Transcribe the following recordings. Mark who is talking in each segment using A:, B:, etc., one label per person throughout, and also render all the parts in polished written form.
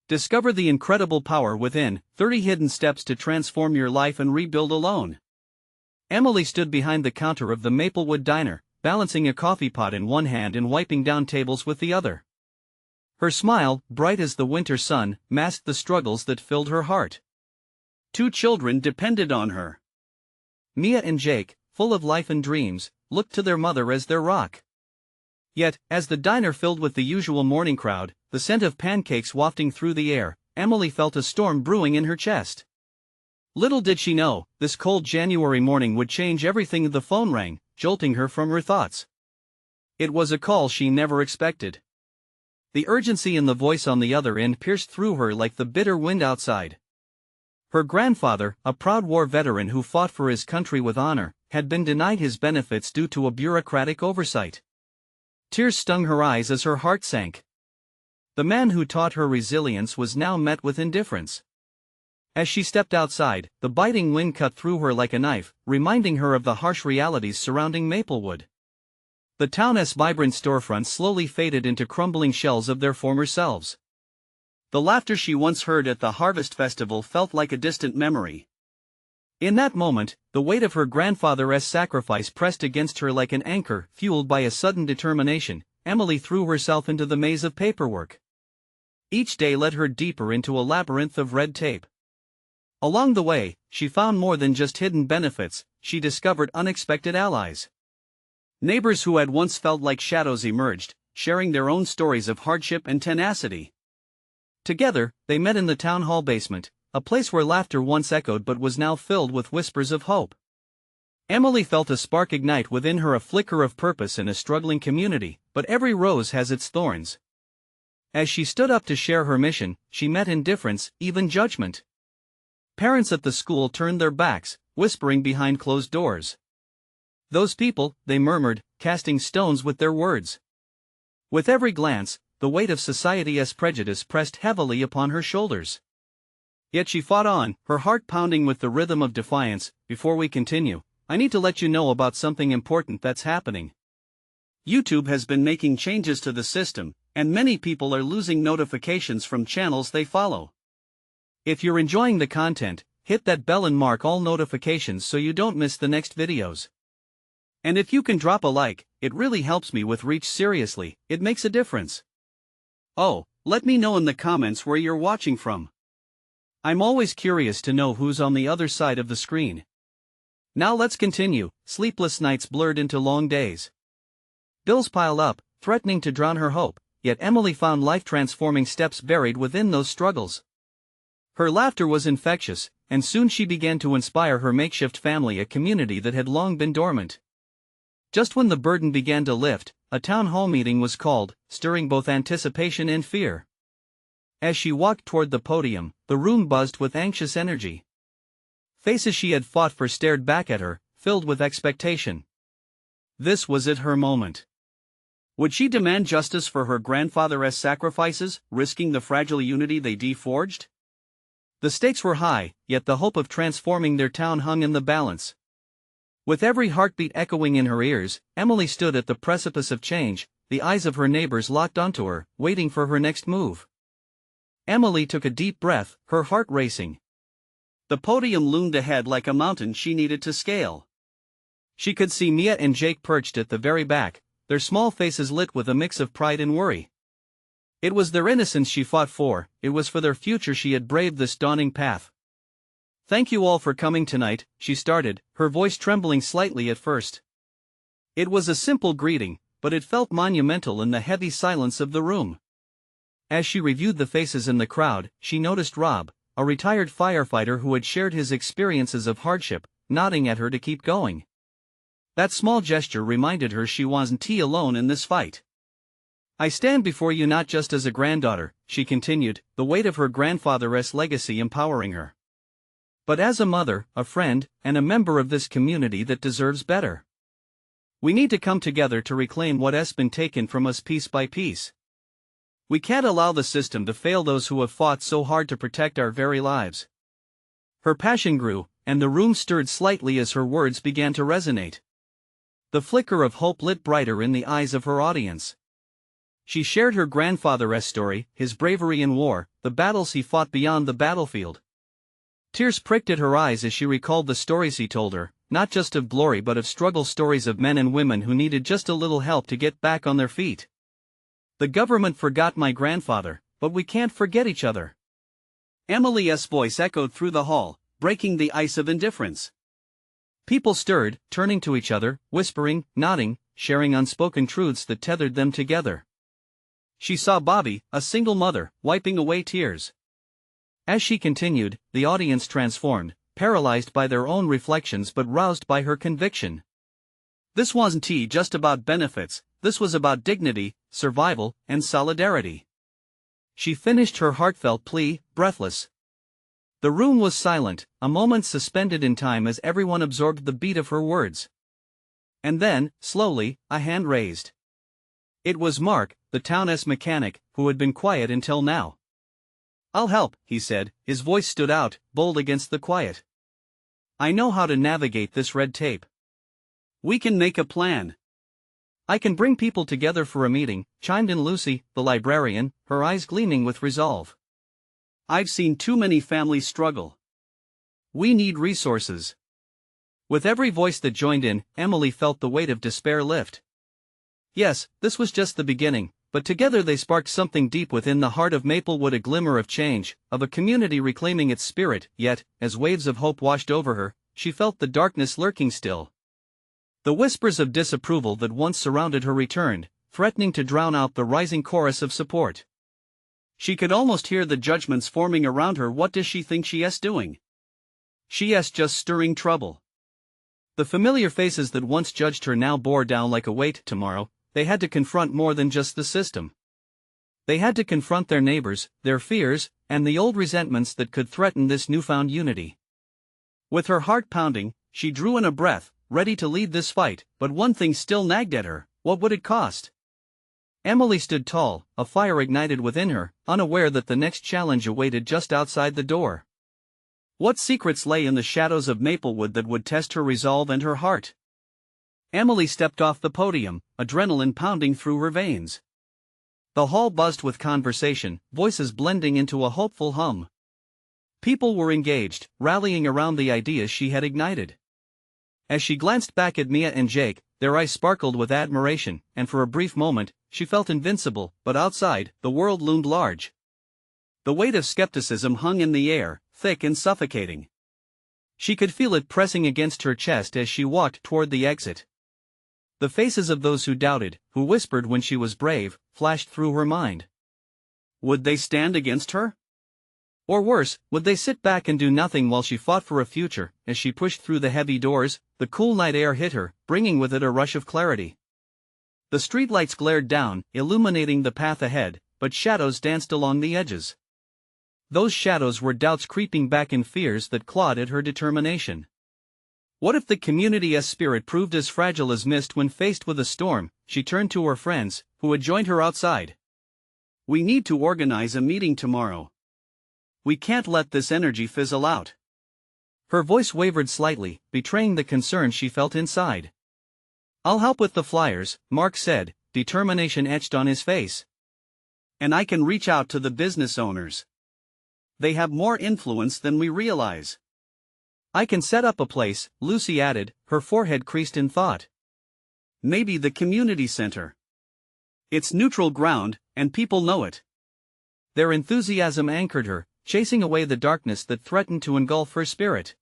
A: Discover the incredible power within, 30 hidden steps to transform your life and rebuild alone. Emily stood behind the counter of the Maplewood diner, balancing a coffee pot in one hand and wiping down tables with the other. Her smile, bright as the winter sun, masked the struggles that filled her heart. 2 children depended on her. Mia and Jake, full of life and dreams, looked to their mother as their rock. Yet, as the diner filled with the usual morning crowd, the scent of pancakes wafting through the air, Emily felt a storm brewing in her chest. Little did she know, this cold January morning would change everything. The phone rang, jolting her from her thoughts. It was a call she never expected. The urgency in the voice on the other end pierced through her like the bitter wind outside. Her grandfather, a proud war veteran who fought for his country with honor, had been denied his benefits due to a bureaucratic oversight. Tears stung her eyes as her heart sank. The man who taught her resilience was now met with indifference. As she stepped outside, the biting wind cut through her like a knife, reminding her of the harsh realities surrounding Maplewood. The town's vibrant storefronts slowly faded into crumbling shells of their former selves. The laughter she once heard at the Harvest Festival felt like a distant memory. In that moment, the weight of her grandfather's sacrifice pressed against her like an anchor. Fueled by a sudden determination, Emily threw herself into the maze of paperwork. Each day led her deeper into a labyrinth of red tape. Along the way, she found more than just hidden benefits. She discovered unexpected allies. Neighbors who had once felt like shadows emerged, sharing their own stories of hardship and tenacity. Together, they met in the town hall basement, a place where laughter once echoed but was now filled with whispers of hope. Emily felt a spark ignite within her, a flicker of purpose in a struggling community, but every rose has its thorns. As she stood up to share her mission, she met indifference, even judgment. Parents at the school turned their backs, whispering behind closed doors. "Those people," they murmured, casting stones with their words. With every glance, the weight of society's prejudice pressed heavily upon her shoulders. Yet she fought on, her heart pounding with the rhythm of defiance. Before we continue, I need to let you know about something important that's happening. YouTube has been making changes to the system, and many people are losing notifications from channels they follow. If you're enjoying the content, hit that bell and mark all notifications so you don't miss the next videos. And if you can drop a like, it really helps me with reach. Seriously, it makes a difference. Oh, let me know in the comments where you're watching from. I'm always curious to know who's on the other side of the screen. Now let's continue. Sleepless nights blurred into long days. Bills piled up, threatening to drown her hope, yet Emily found life-transforming steps buried within those struggles. Her laughter was infectious, and soon she began to inspire her makeshift family, a community that had long been dormant. Just when the burden began to lift, a town hall meeting was called, stirring both anticipation and fear. As she walked toward the podium, the room buzzed with anxious energy. Faces she had fought for stared back at her, filled with expectation. This was it, her moment. Would she demand justice for her grandfather's sacrifices, risking the fragile unity they forged? The stakes were high, yet the hope of transforming their town hung in the balance. With every heartbeat echoing in her ears, Emily stood at the precipice of change, the eyes of her neighbors locked onto her, waiting for her next move. Emily took a deep breath, her heart racing. The podium loomed ahead like a mountain she needed to scale. She could see Mia and Jake perched at the very back, their small faces lit with a mix of pride and worry. It was their innocence she fought for, it was for their future she had braved this daunting path. "Thank you all for coming tonight," she started, her voice trembling slightly at first. It was a simple greeting, but it felt monumental in the heavy silence of the room. As she reviewed the faces in the crowd, she noticed Rob, a retired firefighter who had shared his experiences of hardship, nodding at her to keep going. That small gesture reminded her she wasn't alone in this fight. "I stand before you not just as a granddaughter," she continued, the weight of her grandfather's legacy empowering her, "but as a mother, a friend, and a member of this community that deserves better. We need to come together to reclaim what has been taken from us piece by piece. We can't allow the system to fail those who have fought so hard to protect our very lives." Her passion grew, and the room stirred slightly as her words began to resonate. The flicker of hope lit brighter in the eyes of her audience. She shared her grandfather's story, his bravery in war, the battles he fought beyond the battlefield. Tears pricked at her eyes as she recalled the stories he told her, not just of glory but of struggle, stories of men and women who needed just a little help to get back on their feet. The government forgot my grandfather, but we can't forget each other. Emily's voice echoed through the hall, breaking the ice of indifference. People stirred, turning to each other, whispering, nodding, sharing unspoken truths that tethered them together. She saw Bobby, a single mother, wiping away tears. As she continued, the audience transformed, paralyzed by their own reflections but roused by her conviction. This wasn't just about benefits, this was about dignity, survival, and solidarity. She finished her heartfelt plea, breathless. The room was silent, a moment suspended in time as everyone absorbed the beat of her words. And then, slowly, a hand raised. It was Mark, the town's mechanic, who had been quiet until now. "I'll help," he said, his voice stood out, bold against the quiet. "I know how to navigate this red tape. We can make a plan. I can bring people together for a meeting," chimed in Lucy, the librarian, her eyes gleaming with resolve. "I've seen too many families struggle. We need resources." With every voice that joined in, Emily felt the weight of despair lift. Yes, this was just the beginning, but together they sparked something deep within the heart of Maplewood, a glimmer of change, of a community reclaiming its spirit. Yet, as waves of hope washed over her, she felt the darkness lurking still. The whispers of disapproval that once surrounded her returned, threatening to drown out the rising chorus of support. She could almost hear the judgments forming around her. What does she think she's doing? She's just stirring trouble. The familiar faces that once judged her now bore down like a weight. Tomorrow, they had to confront more than just the system. They had to confront their neighbors, their fears, and the old resentments that could threaten this newfound unity. With her heart pounding, she drew in a breath, ready to lead this fight, but one thing still nagged at her: what would it cost? Emily stood tall, a fire ignited within her, unaware that the next challenge awaited just outside the door. What secrets lay in the shadows of Maplewood that would test her resolve and her heart? Emily stepped off the podium, adrenaline pounding through her veins. The hall buzzed with conversation, voices blending into a hopeful hum. People were engaged, rallying around the ideas she had ignited. As she glanced back at Mia and Jake, their eyes sparkled with admiration, and for a brief moment, she felt invincible. But outside, the world loomed large. The weight of skepticism hung in the air, thick and suffocating. She could feel it pressing against her chest as she walked toward the exit. The faces of those who doubted, who whispered when she was brave, flashed through her mind. Would they stand against her? Or worse, would they sit back and do nothing while she fought for a future? As she pushed through the heavy doors, the cool night air hit her, bringing with it a rush of clarity. The streetlights glared down, illuminating the path ahead, but shadows danced along the edges. Those shadows were doubts creeping back and fears that clawed at her determination. What if the community's spirit proved as fragile as mist when faced with a storm? She turned to her friends, who had joined her outside. "We need to organize a meeting tomorrow. We can't let this energy fizzle out." Her voice wavered slightly, betraying the concern she felt inside. "I'll help with the flyers," Mark said, determination etched on his face. "And I can reach out to the business owners. They have more influence than we realize." "I can set up a place," Lucy added, her forehead creased in thought. "Maybe the community center. It's neutral ground, and people know it." Their enthusiasm anchored her, chasing away the darkness that threatened to engulf her spirit.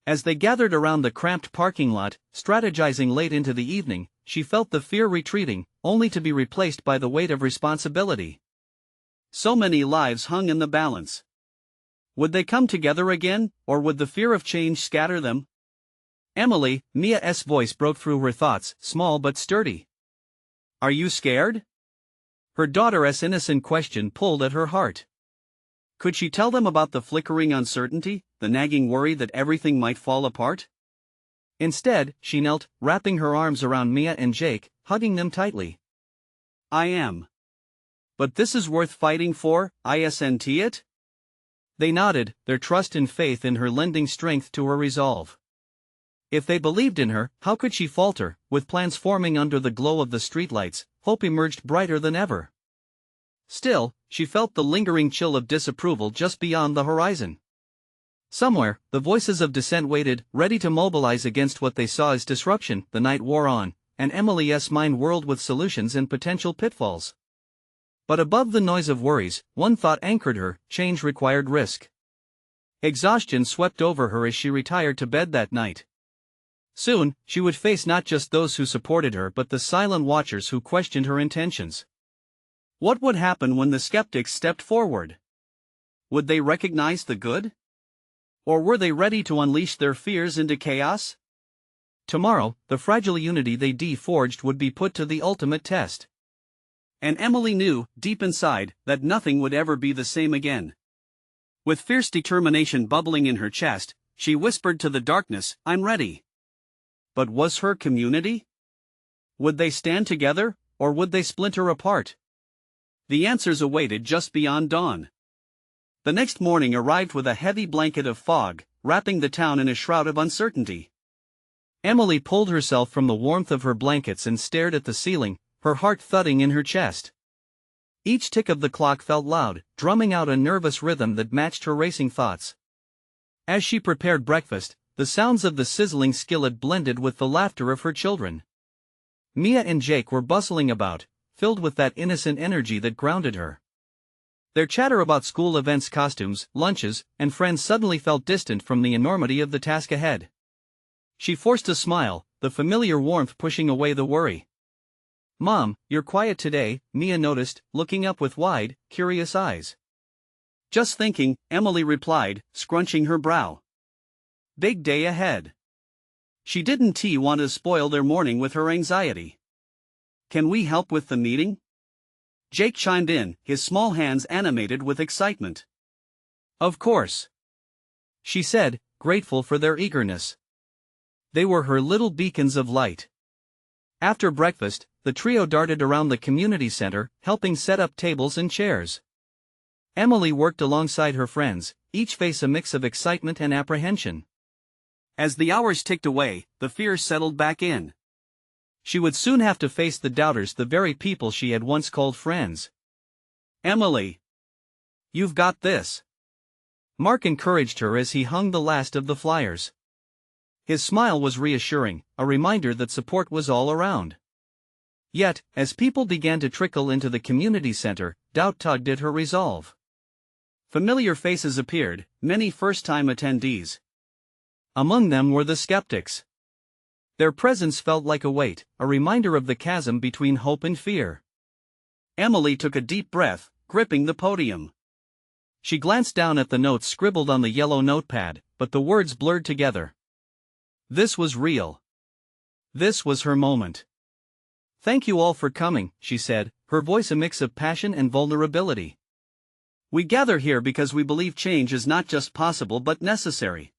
A: As they gathered around the cramped parking lot, strategizing late into the evening, she felt the fear retreating, only to be replaced by the weight of responsibility. So many lives hung in the balance. Would they come together again, or would the fear of change scatter them? "Emily," Mia's voice broke through her thoughts, small but sturdy. "Are you scared?" Her daughter's innocent question pulled at her heart. Could she tell them about the flickering uncertainty, the nagging worry that everything might fall apart? Instead, she knelt, wrapping her arms around Mia and Jake, hugging them tightly. "I am. But this is worth fighting for, isn't it?" They nodded, their trust and faith in her lending strength to her resolve. If they believed in her, how could she falter? With plans forming under the glow of the streetlights, hope emerged brighter than ever. Still, she felt the lingering chill of disapproval just beyond the horizon. Somewhere, the voices of dissent waited, ready to mobilize against what they saw as disruption. The night wore on, and Emily's mind whirled with solutions and potential pitfalls. But above the noise of worries, one thought anchored her: change required risk. Exhaustion swept over her as she retired to bed that night. Soon, she would face not just those who supported her but the silent watchers who questioned her intentions. What would happen when the skeptics stepped forward? Would they recognize the good? Or were they ready to unleash their fears into chaos? Tomorrow, the fragile unity they forged would be put to the ultimate test. And Emily knew, deep inside, that nothing would ever be the same again. With fierce determination bubbling in her chest, she whispered to the darkness, "I'm ready." But was her community? Would they stand together, or would they splinter apart? The answers awaited just beyond dawn. The next morning arrived with a heavy blanket of fog, wrapping the town in a shroud of uncertainty. Emily pulled herself from the warmth of her blankets and stared at the ceiling, her heart thudding in her chest. Each tick of the clock felt loud, drumming out a nervous rhythm that matched her racing thoughts. As she prepared breakfast, the sounds of the sizzling skillet blended with the laughter of her children. Mia and Jake were bustling about, filled with that innocent energy that grounded her. Their chatter about school events, costumes, lunches, and friends suddenly felt distant from the enormity of the task ahead. She forced a smile, the familiar warmth pushing away the worry. "Mom, you're quiet today," Mia noticed, looking up with wide, curious eyes. "Just thinking," Emily replied, scrunching her brow. Big day ahead. She didn't want to spoil their morning with her anxiety. "Can we help with the meeting?" Jake chimed in, his small hands animated with excitement. "Of course," she said, grateful for their eagerness. They were her little beacons of light. After breakfast, the trio darted around the community center, helping set up tables and chairs. Emily worked alongside her friends, each face a mix of excitement and apprehension. As the hours ticked away, the fears settled back in. She would soon have to face the doubters, the very people she had once called friends. "Emily, you've got this." Mark encouraged her as he hung the last of the flyers. His smile was reassuring, a reminder that support was all around. Yet, as people began to trickle into the community center, doubt tugged at her resolve. Familiar faces appeared, many first-time attendees. Among them were the skeptics. Their presence felt like a weight, a reminder of the chasm between hope and fear. Emily took a deep breath, gripping the podium. She glanced down at the notes scribbled on the yellow notepad, but the words blurred together. This was real. This was her moment. "Thank you all for coming," she said, her voice a mix of passion and vulnerability. "We gather here because we believe change is not just possible but necessary."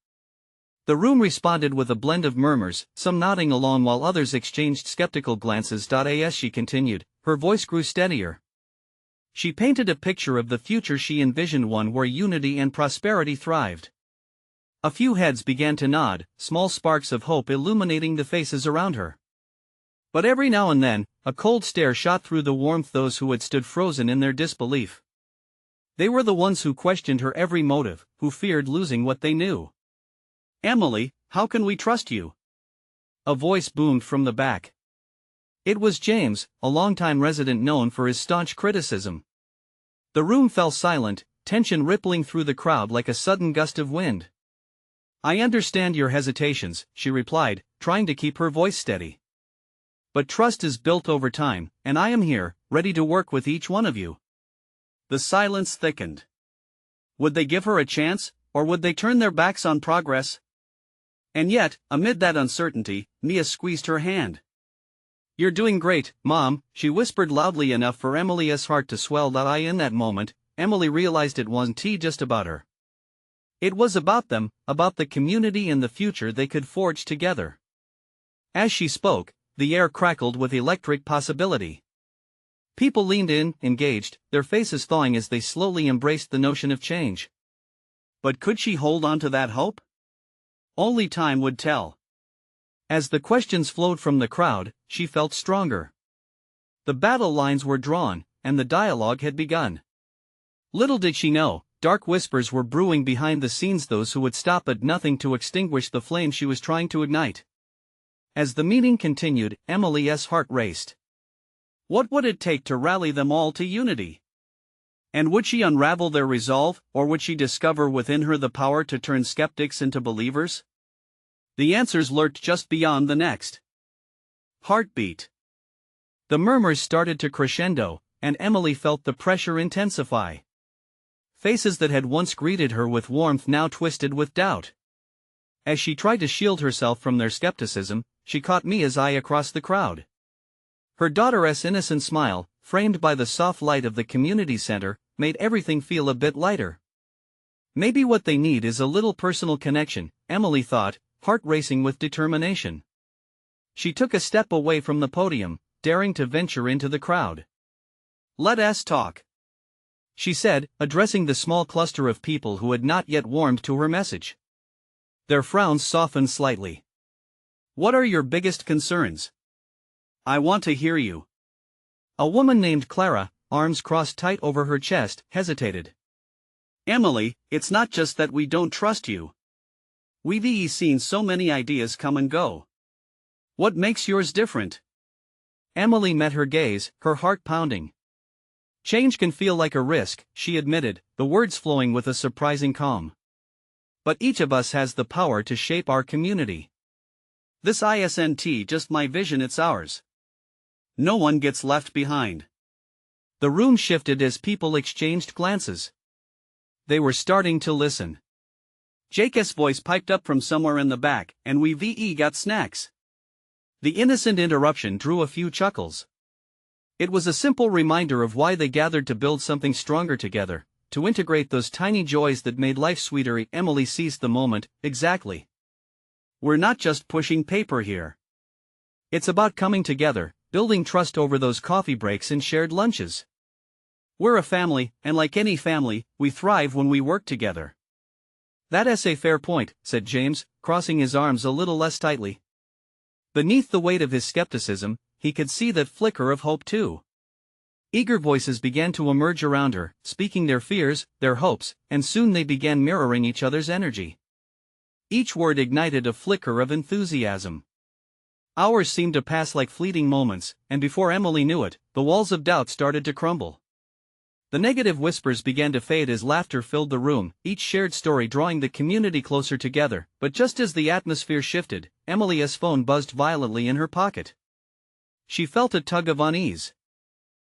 A: The room responded with a blend of murmurs, some nodding along while others exchanged skeptical glances. As she continued, her voice grew steadier. She painted a picture of the future she envisioned, one where unity and prosperity thrived. A few heads began to nod, small sparks of hope illuminating the faces around her. But every now and then, a cold stare shot through the warmth those who had stood frozen in their disbelief. They were the ones who questioned her every motive, who feared losing what they knew. "Emily, how can we trust you?" A voice boomed from the back. It was James, a longtime resident known for his staunch criticism. The room fell silent, tension rippling through the crowd like a sudden gust of wind. "I understand your hesitations," she replied, trying to keep her voice steady. "But trust is built over time, and I am here, ready to work with each one of you." The silence thickened. Would they give her a chance, or would they turn their backs on progress? And yet, amid that uncertainty, Mia squeezed her hand. "You're doing great, Mom," she whispered loudly enough for Emily's heart to swell. In that moment, Emily realized it wasn't just about her. It was about them, about the community and the future they could forge together. As she spoke, the air crackled with electric possibility. People leaned in, engaged, their faces thawing as they slowly embraced the notion of change. But could she hold on to that hope? Only time would tell. As the questions flowed from the crowd, she felt stronger. The battle lines were drawn, and the dialogue had begun. Little did she know, dark whispers were brewing behind the scenes, those who would stop at nothing to extinguish the flame she was trying to ignite. As the meeting continued, Emily's heart raced. What would it take to rally them all to unity? And would she unravel their resolve, or would she discover within her the power to turn skeptics into believers? The answers lurked just beyond the next heartbeat. The murmurs started to crescendo, and Emily felt the pressure intensify. Faces that had once greeted her with warmth now twisted with doubt. As she tried to shield herself from their skepticism, she caught Mia's eye across the crowd. Her daughter's innocent smile, framed by the soft light of the community center, made everything feel a bit lighter. Maybe what they need is a little personal connection, Emily thought, heart racing with determination. She took a step away from the podium, daring to venture into the crowd. "Let us talk," she said, addressing the small cluster of people who had not yet warmed to her message. Their frowns softened slightly. "What are your biggest concerns? I want to hear you." A woman named Clara, arms crossed tight over her chest, hesitated. "Emily, it's not just that we don't trust you. We've seen so many ideas come and go. What makes yours different?" Emily met her gaze, her heart pounding. "Change can feel like a risk," she admitted, the words flowing with a surprising calm. "But each of us has the power to shape our community. This isn't just my vision, it's ours. No one gets left behind." The room shifted as people exchanged glances. They were starting to listen. Jake's voice piped up from somewhere in the back, "And we've got snacks." The innocent interruption drew a few chuckles. It was a simple reminder of why they gathered to build something stronger together, to integrate those tiny joys that made life sweeter. Emily seized the moment. "Exactly. We're not just pushing paper here. It's about coming together, building trust over those coffee breaks and shared lunches. We're a family, and like any family, we thrive when we work together." "That's a fair point," said James, crossing his arms a little less tightly. Beneath the weight of his skepticism, he could see that flicker of hope too. Eager voices began to emerge around her, speaking their fears, their hopes, and soon they began mirroring each other's energy. Each word ignited a flicker of enthusiasm. Hours seemed to pass like fleeting moments, and before Emily knew it, the walls of doubt started to crumble. The negative whispers began to fade as laughter filled the room, each shared story drawing the community closer together. But just as the atmosphere shifted, Emily's phone buzzed violently in her pocket. She felt a tug of unease.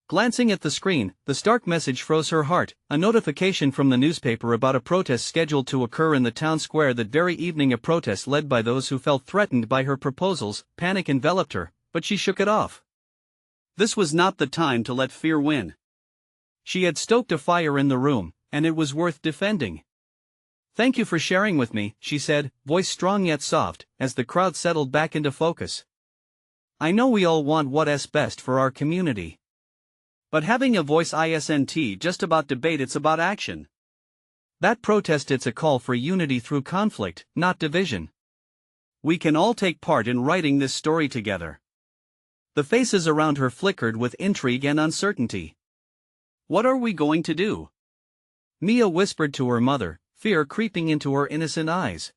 A: Glancing at the screen, the stark message froze her heart, a notification from the newspaper about a protest scheduled to occur in the town square that very evening, a protest led by those who felt threatened by her proposals. Panic enveloped her, but she shook it off. This was not the time to let fear win. She had stoked a fire in the room, and it was worth defending. "Thank you for sharing with me," she said, voice strong yet soft, as the crowd settled back into focus. "I know we all want what's best for our community. But having a voice isn't just about debate, it's about action. That protest, it's a call for unity through conflict, not division. We can all take part in writing this story together." The faces around her flickered with intrigue and uncertainty. "What are we going to do?" Mia whispered to her mother, fear creeping into her innocent eyes.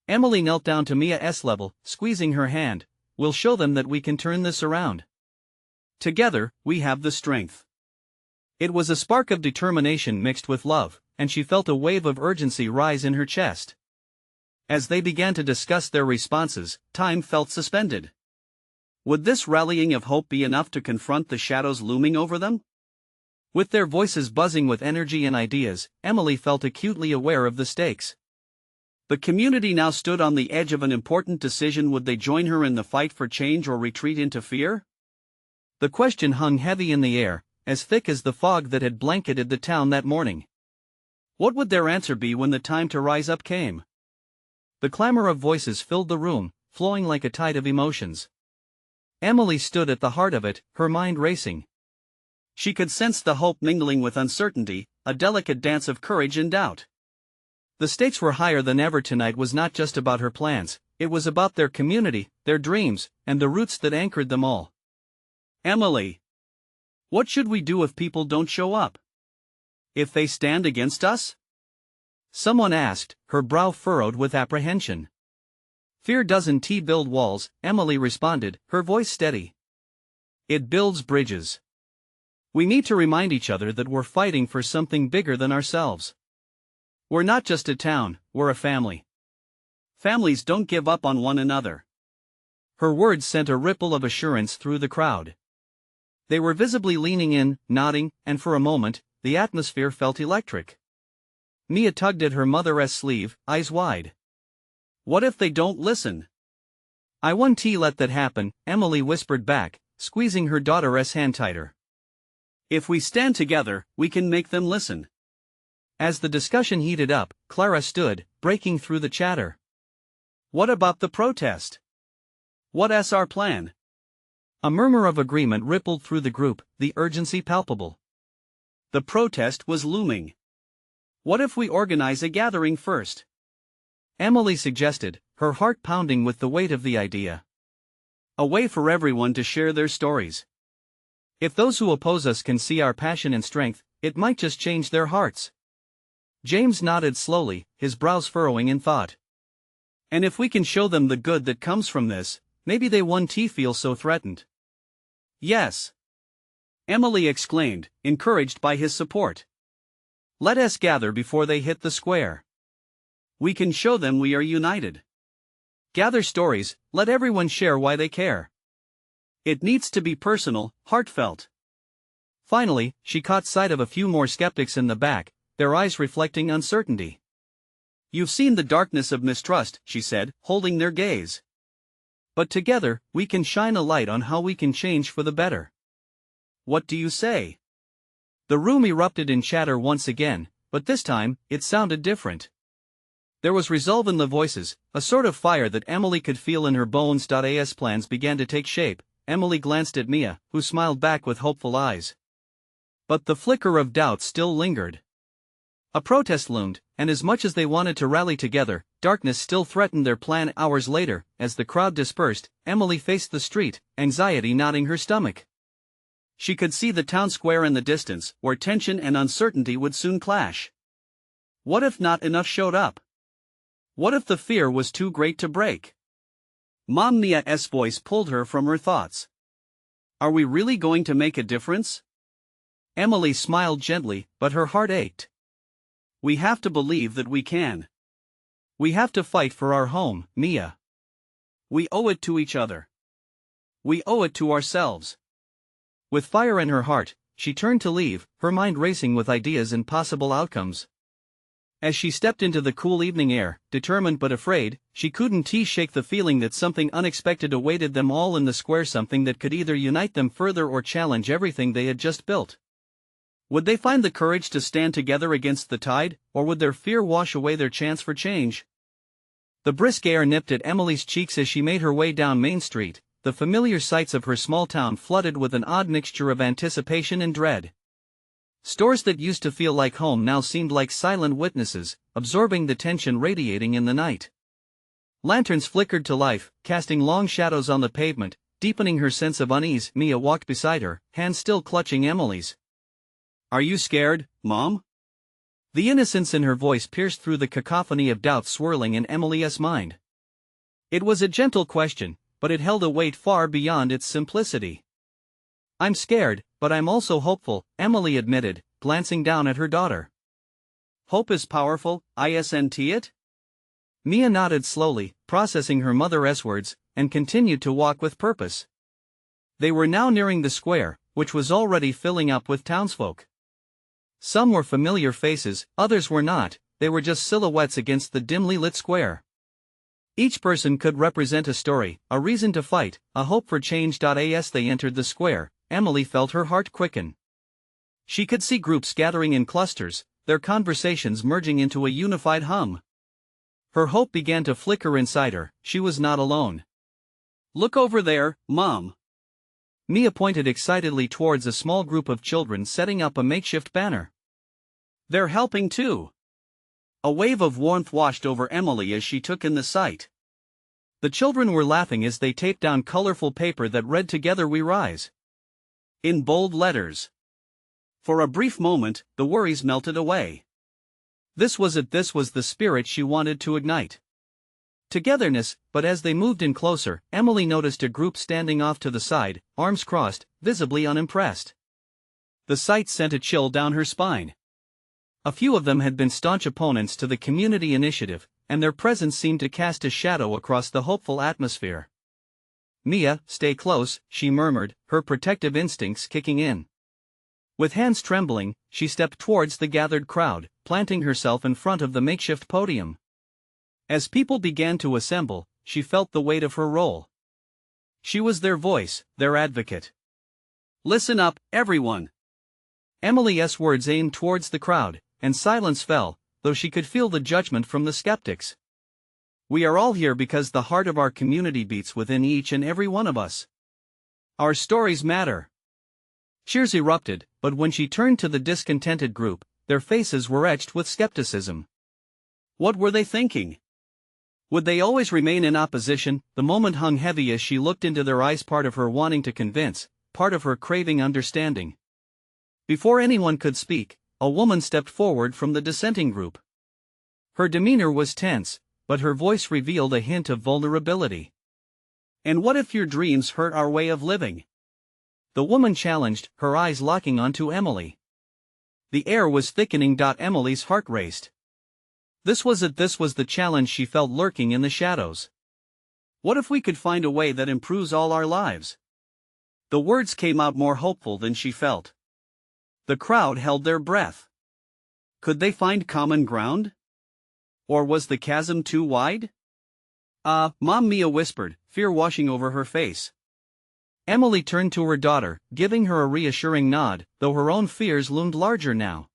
A: Emily knelt down to Mia's level, squeezing her hand. "We'll show them that we can turn this around. Together, we have the strength." It was a spark of determination mixed with love, and she felt a wave of urgency rise in her chest. As they began to discuss their responses, time felt suspended. Would this rallying of hope be enough to confront the shadows looming over them? With their voices buzzing with energy and ideas, Emily felt acutely aware of the stakes. The community now stood on the edge of an important decision. Would they join her in the fight for change or retreat into fear? The question hung heavy in the air, as thick as the fog that had blanketed the town that morning. What would their answer be when the time to rise up came? The clamor of voices filled the room, flowing like a tide of emotions. Emily stood at the heart of it, her mind racing. She could sense the hope mingling with uncertainty, a delicate dance of courage and doubt. The stakes were higher than ever. Tonight was not just about her plans, it was about their community, their dreams, and the roots that anchored them all. Emily, what should we do if people don't show up? If they stand against us? Someone asked, her brow furrowed with apprehension. Fear doesn't build walls, Emily responded, her voice steady. It builds bridges. We need to remind each other that we're fighting for something bigger than ourselves. We're not just a town, we're a family. Families don't give up on one another. Her words sent a ripple of assurance through the crowd. They were visibly leaning in, nodding, and for a moment, the atmosphere felt electric. Mia tugged at her mother's sleeve, eyes wide. What if they don't listen? I won't let that happen, Emily whispered back, squeezing her daughter's hand tighter. If we stand together, we can make them listen. As the discussion heated up, Clara stood, breaking through the chatter. What about the protest? What's our plan? A murmur of agreement rippled through the group, the urgency palpable. The protest was looming. What if we organize a gathering first? Emily suggested, her heart pounding with the weight of the idea. A way for everyone to share their stories. If those who oppose us can see our passion and strength, it might just change their hearts. James nodded slowly, his brows furrowing in thought. And if we can show them the good that comes from this, maybe they won't feel so threatened. Yes, Emily exclaimed, encouraged by his support. Let us gather before they hit the square. We can show them we are united. Gather stories, let everyone share why they care. It needs to be personal, heartfelt. Finally, she caught sight of a few more skeptics in the back, their eyes reflecting uncertainty. You've seen the darkness of mistrust, she said, holding their gaze. But together, we can shine a light on how we can change for the better. What do you say? The room erupted in chatter once again, but this time, it sounded different. There was resolve in the voices, a sort of fire that Emily could feel in her bones. As plans began to take shape, Emily glanced at Mia, who smiled back with hopeful eyes. But the flicker of doubt still lingered. A protest loomed, and as much as they wanted to rally together, darkness still threatened their plan. Hours later, as the crowd dispersed, Emily faced the street, anxiety knotting her stomach. She could see the town square in the distance, where tension and uncertainty would soon clash. What if not enough showed up? What if the fear was too great to break? Mom, Mia's voice pulled her from her thoughts. Are we really going to make a difference? Emily smiled gently, but her heart ached. We have to believe that we can. We have to fight for our home, Mia. We owe it to each other. We owe it to ourselves. With fire in her heart, she turned to leave, her mind racing with ideas and possible outcomes. As she stepped into the cool evening air, determined but afraid, she couldn't shake the feeling that something unexpected awaited them all in the square, something that could either unite them further or challenge everything they had just built. Would they find the courage to stand together against the tide, or would their fear wash away their chance for change? The brisk air nipped at Emily's cheeks as she made her way down Main Street, the familiar sights of her small town flooded with an odd mixture of anticipation and dread. Stores that used to feel like home now seemed like silent witnesses, absorbing the tension radiating in the night. Lanterns flickered to life, casting long shadows on the pavement, deepening her sense of unease. Mia walked beside her, hands still clutching Emily's. Are you scared, Mom? The innocence in her voice pierced through the cacophony of doubt swirling in Emily's mind. It was a gentle question, but it held a weight far beyond its simplicity. I'm scared, but I'm also hopeful, Emily admitted, glancing down at her daughter. Hope is powerful, isn't it? Mia nodded slowly, processing her mother's words, and continued to walk with purpose. They were now nearing the square, which was already filling up with townsfolk. Some were familiar faces, others were not, they were just silhouettes against the dimly lit square. Each person could represent a story, a reason to fight, a hope for change. As they entered the square, Emily felt her heart quicken. She could see groups gathering in clusters, their conversations merging into a unified hum. Her hope began to flicker inside her, she was not alone. Look over there, Mom. Mia pointed excitedly towards a small group of children setting up a makeshift banner. They're helping too. A wave of warmth washed over Emily as she took in the sight. The children were laughing as they taped down colorful paper that read, Together we rise. In bold letters. For a brief moment, the worries melted away. This was it, this was the spirit she wanted to ignite. Togetherness, but as they moved in closer, Emily noticed a group standing off to the side, arms crossed, visibly unimpressed. The sight sent a chill down her spine. A few of them had been staunch opponents to the community initiative, and their presence seemed to cast a shadow across the hopeful atmosphere. "Mia, stay close," she murmured, her protective instincts kicking in. With hands trembling, she stepped towards the gathered crowd, planting herself in front of the makeshift podium. As people began to assemble, she felt the weight of her role. She was their voice, their advocate. "Listen up, everyone." Emily's words aimed towards the crowd, and silence fell, though she could feel the judgment from the skeptics. "We are all here because the heart of our community beats within each and every one of us. Our stories matter." Cheers erupted, but when she turned to the discontented group, their faces were etched with skepticism. What were they thinking? Would they always remain in opposition? The moment hung heavy as she looked into their eyes, part of her wanting to convince, part of her craving understanding. Before anyone could speak, a woman stepped forward from the dissenting group. Her demeanor was tense, but her voice revealed a hint of vulnerability. "And what if your dreams hurt our way of living?" The woman challenged, her eyes locking onto Emily. The air was thickening. Emily's heart raced. This was it, this was the challenge she felt lurking in the shadows. "What if we could find a way that improves all our lives?" The words came out more hopeful than she felt. The crowd held their breath. Could they find common ground? Or was the chasm too wide? Mom," Mia whispered, fear washing over her face. Emily turned to her daughter, giving her a reassuring nod, though her own fears loomed larger now.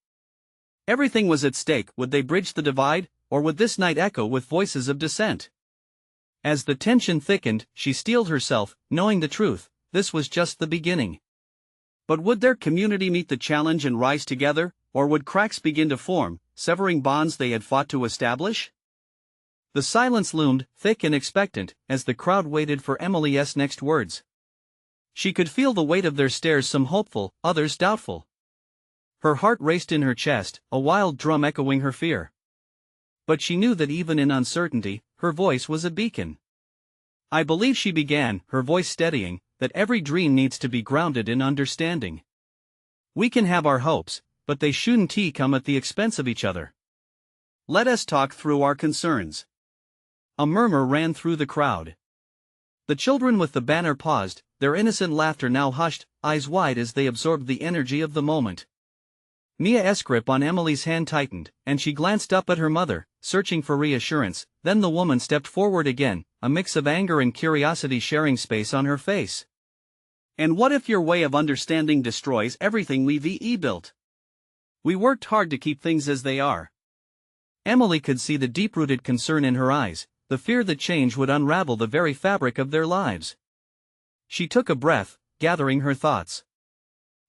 A: Everything was at stake. Would they bridge the divide, or would this night echo with voices of dissent? As the tension thickened, she steeled herself, knowing the truth, this was just the beginning. But would their community meet the challenge and rise together, or would cracks begin to form, severing bonds they had fought to establish? The silence loomed, thick and expectant, as the crowd waited for Emily's next words. She could feel the weight of their stares, some hopeful, others doubtful. Her heart raced in her chest, a wild drum echoing her fear. But she knew that even in uncertainty, her voice was a beacon. "I believe," she began, her voice steadying, "that every dream needs to be grounded in understanding. We can have our hopes, but they shouldn't come at the expense of each other. Let us talk through our concerns." A murmur ran through the crowd. The children with the banner paused, their innocent laughter now hushed, eyes wide as they absorbed the energy of the moment. Mia's grip on Emily's hand tightened, and she glanced up at her mother, searching for reassurance. Then the woman stepped forward again, a mix of anger and curiosity sharing space on her face. "And what if your way of understanding destroys everything we've built? We worked hard to keep things as they are." Emily could see the deep-rooted concern in her eyes, the fear that change would unravel the very fabric of their lives. She took a breath, gathering her thoughts.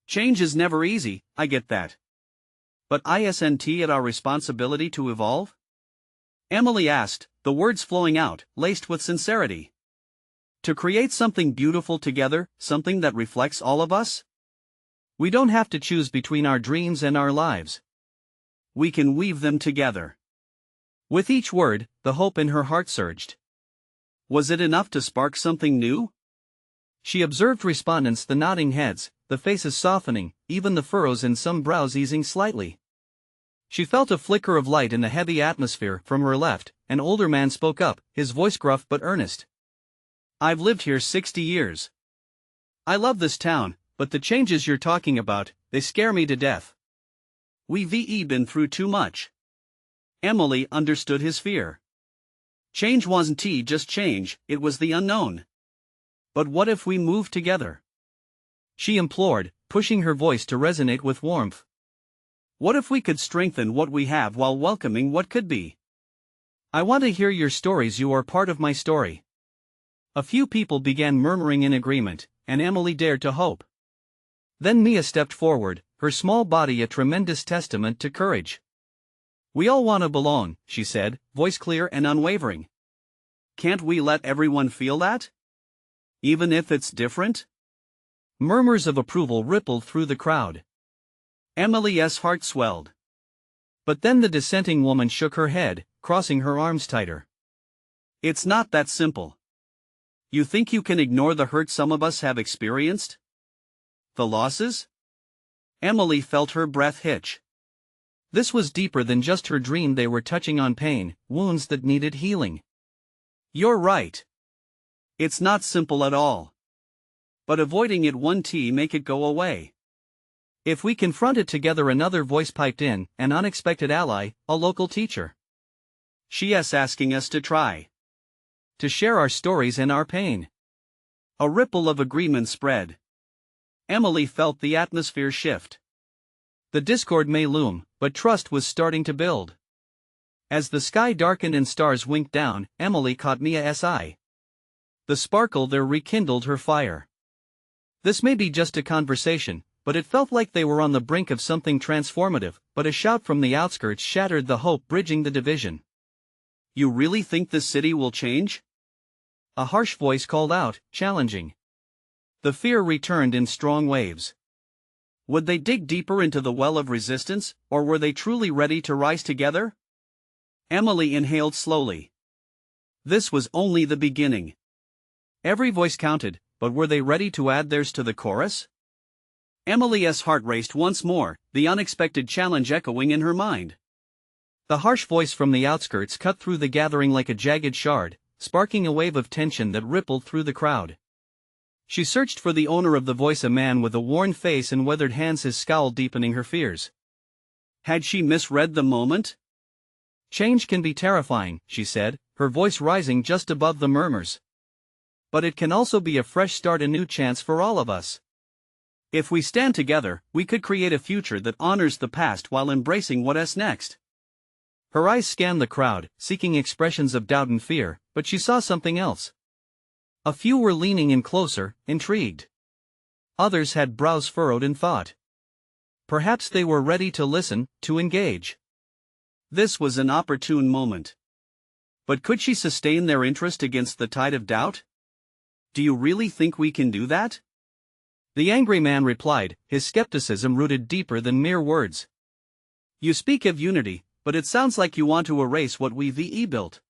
A: "Change is never easy, I get that. But isn't it our responsibility to evolve?" Emily asked, the words flowing out, laced with sincerity. "To create something beautiful together, something that reflects all of us? We don't have to choose between our dreams and our lives. We can weave them together." With each word, the hope in her heart surged. Was it enough to spark something new? She observed respondents, the nodding heads, the faces softening, even the furrows in some brows easing slightly. She felt a flicker of light in the heavy atmosphere. From her left, an older man spoke up, his voice gruff but earnest. "I've lived here 60 years. I love this town, but the changes you're talking about, they scare me to death. We've been through too much." Emily understood his fear. Change wasn't just change, it was the unknown. "But what if we move together?" she implored, pushing her voice to resonate with warmth. "What if we could strengthen what we have while welcoming what could be? I want to hear your stories, you are part of my story." A few people began murmuring in agreement, and Emily dared to hope. Then Mia stepped forward, her small body a tremendous testament to courage. "We all want to belong," she said, voice clear and unwavering. "Can't we let everyone feel that? Even if it's different?" Murmurs of approval rippled through the crowd. Emily's heart swelled. But then the dissenting woman shook her head, crossing her arms tighter. It's not that simple. You think you can ignore the hurt some of us have experienced? The losses? Emily felt her breath hitch. This was deeper than just her dream. They were touching on pain, wounds that needed healing. You're right. It's not simple at all. But avoiding it won't make it go away. If we confront it together, another voice piped in, an unexpected ally, a local teacher. She's asking us to try. To share our stories and our pain. A ripple of agreement spread. Emily felt the atmosphere shift. The discord may loom, but trust was starting to build. As the sky darkened and stars winked down, Emily caught Mia's eye. The sparkle there rekindled her fire. This may be just a conversation, but it felt like they were on the brink of something transformative. But a shout from the outskirts shattered the hope bridging the division. You really think this city will change? A harsh voice called out, challenging. The fear returned in strong waves. Would they dig deeper into the well of resistance, or were they truly ready to rise together? Emily inhaled slowly. This was only the beginning. Every voice counted, but were they ready to add theirs to the chorus? Emily's heart raced once more, the unexpected challenge echoing in her mind. The harsh voice from the outskirts cut through the gathering like a jagged shard, sparking a wave of tension that rippled through the crowd. She searched for the owner of the voice, a man with a worn face and weathered hands, his scowl deepening her fears. Had she misread the moment? Change can be terrifying, she said, her voice rising just above the murmurs. But it can also be a fresh start, a new chance for all of us. If we stand together, we could create a future that honors the past while embracing what's next. Her eyes scanned the crowd, seeking expressions of doubt and fear, but she saw something else. A few were leaning in closer, intrigued. Others had brows furrowed in thought. Perhaps they were ready to listen, to engage. This was an opportune moment. But could she sustain their interest against the tide of doubt? Do you really think we can do that? The angry man replied, his skepticism rooted deeper than mere words. You speak of unity, but it sounds like you want to erase what we've built.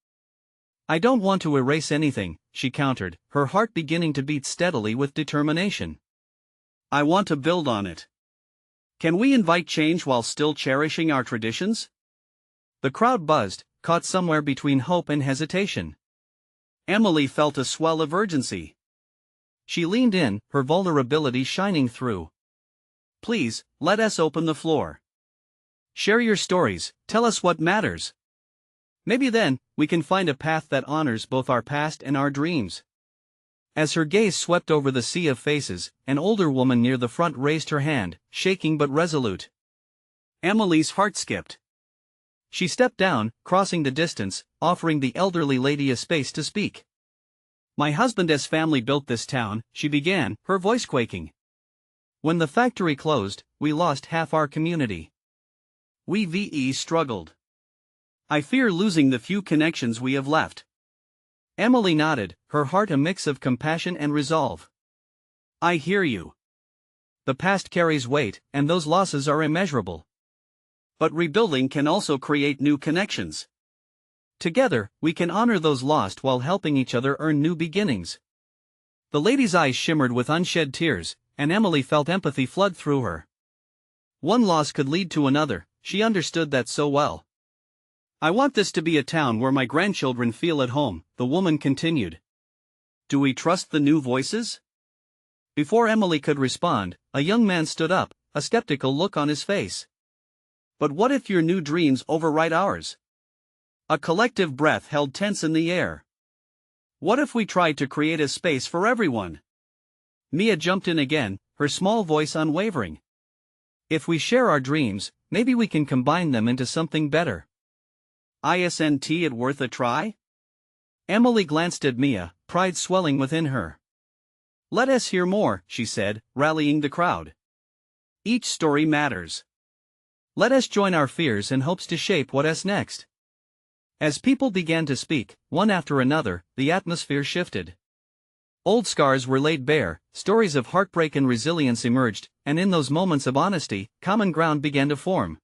A: I don't want to erase anything, she countered, her heart beginning to beat steadily with determination. I want to build on it. Can we invite change while still cherishing our traditions? The crowd buzzed, caught somewhere between hope and hesitation. Emily felt a swell of urgency. She leaned in, her vulnerability shining through. Please, let us open the floor. Share your stories, tell us what matters. Maybe then, we can find a path that honors both our past and our dreams. As her gaze swept over the sea of faces, an older woman near the front raised her hand, shaking but resolute. Emily's heart skipped. She stepped down, crossing the distance, offering the elderly lady a space to speak. My husband's family built this town, she began, her voice quaking. When the factory closed, we lost half our community. We struggled. I fear losing the few connections we have left. Emily nodded, her heart a mix of compassion and resolve. I hear you. The past carries weight, and those losses are immeasurable. But rebuilding can also create new connections. Together, we can honor those lost while helping each other earn new beginnings. The lady's eyes shimmered with unshed tears, and Emily felt empathy flood through her. One loss could lead to another, she understood that so well. I want this to be a town where my grandchildren feel at home, the woman continued. Do we trust the new voices? Before Emily could respond, a young man stood up, a skeptical look on his face. But what if your new dreams override ours? A collective breath held tense in the air. What if we tried to create a space for everyone? Mia jumped in again, her small voice unwavering. If we share our dreams, maybe we can combine them into something better. Isn't it worth a try? Emily glanced at Mia, pride swelling within her. Let us hear more, she said, rallying the crowd. Each story matters. Let us join our fears and hopes to shape what's next. As people began to speak, one after another, the atmosphere shifted. Old scars were laid bare, stories of heartbreak and resilience emerged, and in those moments of honesty, common ground began to form.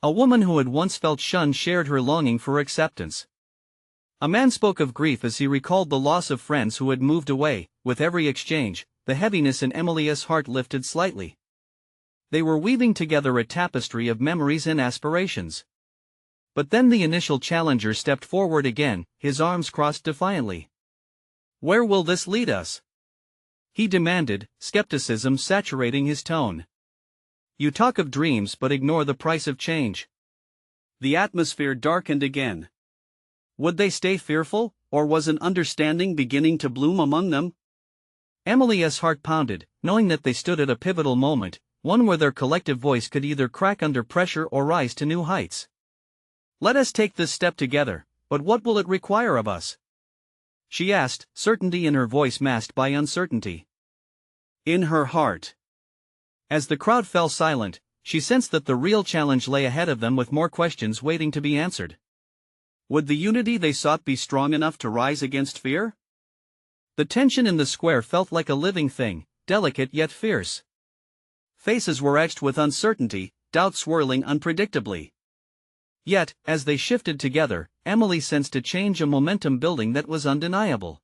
A: A woman who had once felt shunned shared her longing for acceptance. A man spoke of grief as he recalled the loss of friends who had moved away. With every exchange, the heaviness in Emily's heart lifted slightly. They were weaving together a tapestry of memories and aspirations. But then the initial challenger stepped forward again, his arms crossed defiantly. "Where will this lead us?" he demanded, skepticism saturating his tone. "You talk of dreams but ignore the price of change." The atmosphere darkened again. Would they stay fearful, or was an understanding beginning to bloom among them? Emily's heart pounded, knowing that they stood at a pivotal moment, one where their collective voice could either crack under pressure or rise to new heights. "Let us take this step together, but what will it require of us?" she asked, certainty in her voice masked by uncertainty. In her heart. As the crowd fell silent, she sensed that the real challenge lay ahead of them with more questions waiting to be answered. Would the unity they sought be strong enough to rise against fear? The tension in the square felt like a living thing, delicate yet fierce. Faces were etched with uncertainty, doubt swirling unpredictably. Yet, as they shifted together, Emily sensed a change, a momentum building that was undeniable.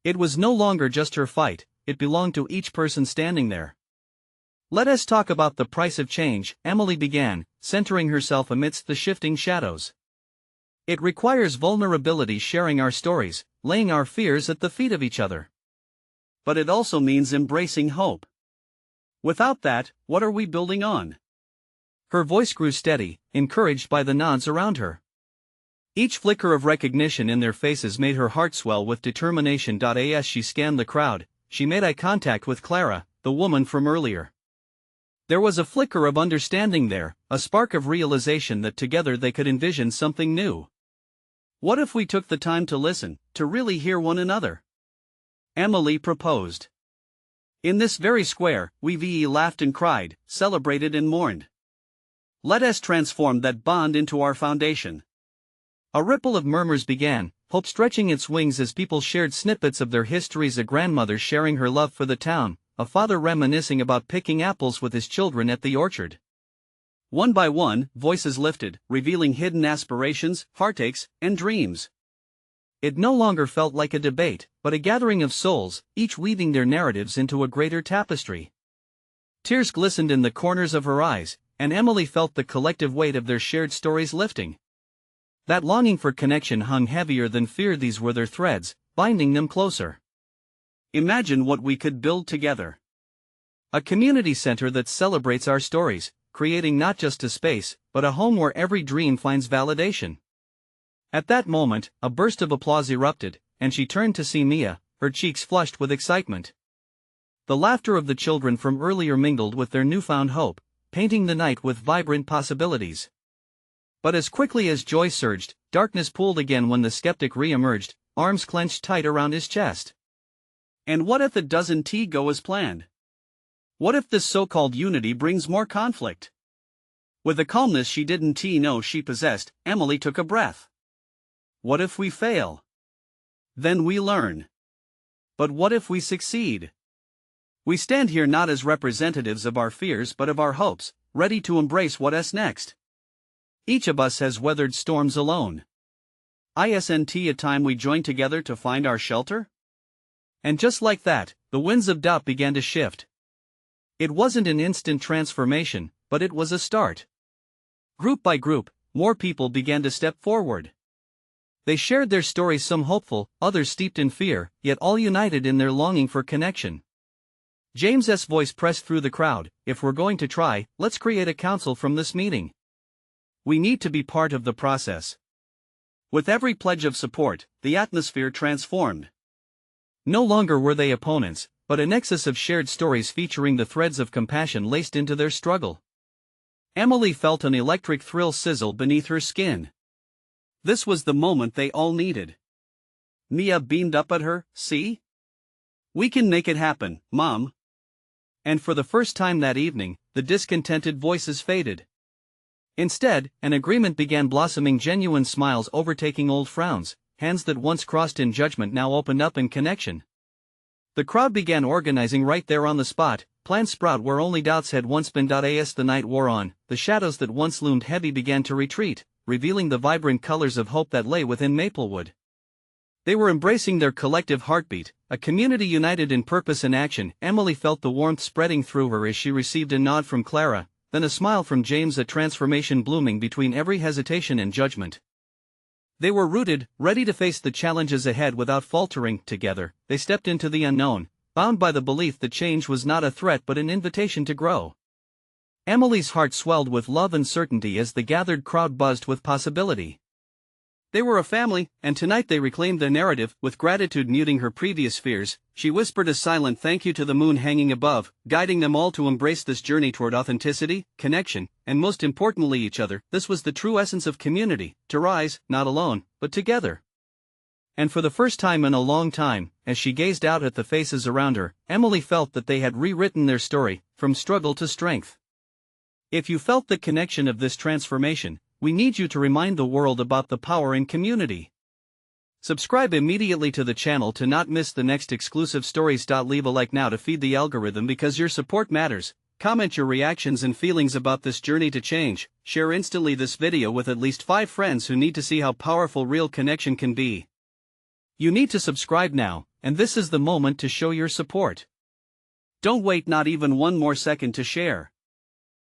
A: It was no longer just her fight, it belonged to each person standing there. "Let us talk about the price of change," Emily began, centering herself amidst the shifting shadows. "It requires vulnerability, sharing our stories, laying our fears at the feet of each other. But it also means embracing hope. Without that, what are we building on?" Her voice grew steady, encouraged by the nods around her. Each flicker of recognition in their faces made her heart swell with determination. As she scanned the crowd, she made eye contact with Clara, the woman from earlier. There was a flicker of understanding there, a spark of realization that together they could envision something new. "What if we took the time to listen, to really hear one another?" Emily proposed. "In this very square, we laughed and cried, celebrated and mourned. Let us transform that bond into our foundation." A ripple of murmurs began, hope stretching its wings as people shared snippets of their histories, a grandmother sharing her love for the town, a father reminiscing about picking apples with his children at the orchard. One by one, voices lifted, revealing hidden aspirations, heartaches, and dreams. It no longer felt like a debate, but a gathering of souls, each weaving their narratives into a greater tapestry. Tears glistened in the corners of her eyes, and Emily felt the collective weight of their shared stories lifting. That longing for connection hung heavier than fear. These were their threads, binding them closer. "Imagine what we could build together. A community center that celebrates our stories, creating not just a space, but a home where every dream finds validation." At that moment, a burst of applause erupted, and she turned to see Mia, her cheeks flushed with excitement. The laughter of the children from earlier mingled with their newfound hope, painting the night with vibrant possibilities. But as quickly as joy surged, darkness pooled again when the skeptic re-emerged, arms clenched tight around his chest. "And what if it doesn't go as planned? What if this so-called unity brings more conflict?" With a calmness she didn't know she possessed, Emily took a breath. "What if we fail? Then we learn. But what if we succeed? We stand here not as representatives of our fears but of our hopes, ready to embrace what's next. Each of us has weathered storms alone. Isn't a time we join together to find our shelter?" And just like that, the winds of doubt began to shift. It wasn't an instant transformation, but it was a start. Group by group, more people began to step forward. They shared their stories, some hopeful, others steeped in fear, yet all united in their longing for connection. James's voice pressed through the crowd. "If we're going to try, let's create a council from this meeting. We need to be part of the process." With every pledge of support, the atmosphere transformed. No longer were they opponents, but a nexus of shared stories featuring the threads of compassion laced into their struggle. Emily felt an electric thrill sizzle beneath her skin. This was the moment they all needed. Mia beamed up at her. "See? We can make it happen, Mom." And for the first time that evening, the discontented voices faded. Instead, an agreement began blossoming, genuine smiles overtaking old frowns, hands that once crossed in judgment now opened up in connection. The crowd began organizing right there on the spot, plans sprout where only doubts had once been. As the night wore on, the shadows that once loomed heavy began to retreat, revealing the vibrant colors of hope that lay within Maplewood. They were embracing their collective heartbeat, a community united in purpose and action. Emily felt the warmth spreading through her as she received a nod from Clara, then a smile from James, a transformation blooming between every hesitation and judgment. They were rooted, ready to face the challenges ahead without faltering. Together, they stepped into the unknown, bound by the belief that change was not a threat but an invitation to grow. Emily's heart swelled with love and certainty as the gathered crowd buzzed with possibility. They were a family, and tonight they reclaimed their narrative. With gratitude muting her previous fears, she whispered a silent thank you to the moon hanging above, guiding them all to embrace this journey toward authenticity, connection, and most importantly each other. This was the true essence of community, to rise, not alone, but together. And for the first time in a long time, as she gazed out at the faces around her, Emily felt that they had rewritten their story, from struggle to strength. If you felt the connection of this transformation, we need you to remind the world about the power in community. Subscribe immediately to the channel to not miss the next exclusive stories. Leave a like now to feed the algorithm because your support matters. Comment your reactions and feelings about this journey to change. Share instantly this video with at least 5 friends who need to see how powerful real connection can be. You need to subscribe now, and this is the moment to show your support. Don't wait not even one more second to share.